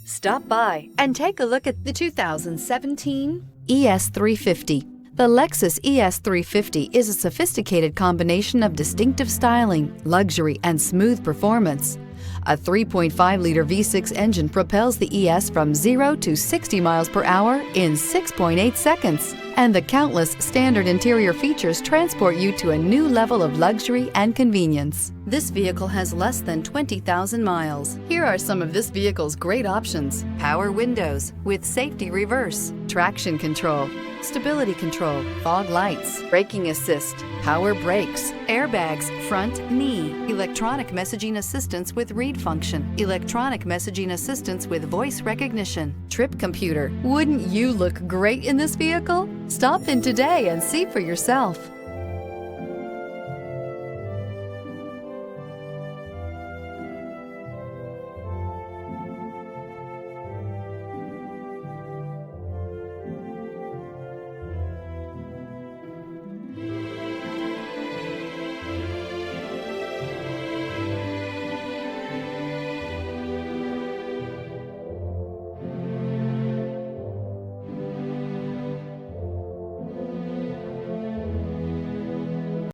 Stop by and take a look at the 2017 ES350. The Lexus ES350 is a sophisticated combination of distinctive styling, luxury, and smooth performance. A 3.5-liter V6 engine propels the ES from 0 to 60 miles per hour in 6.8 seconds, and the countless standard interior features transport you to a new level of luxury and convenience. This vehicle has less than 20,000 miles. Here are some of this vehicle's great options: power windows with safety reverse, traction control, stability control, fog lights, braking assist, power brakes, airbags, front knee, electronic messaging assistance with read function, electronic messaging assistance with voice recognition, trip computer. Wouldn't you look great in this vehicle? Stop in today and see for yourself.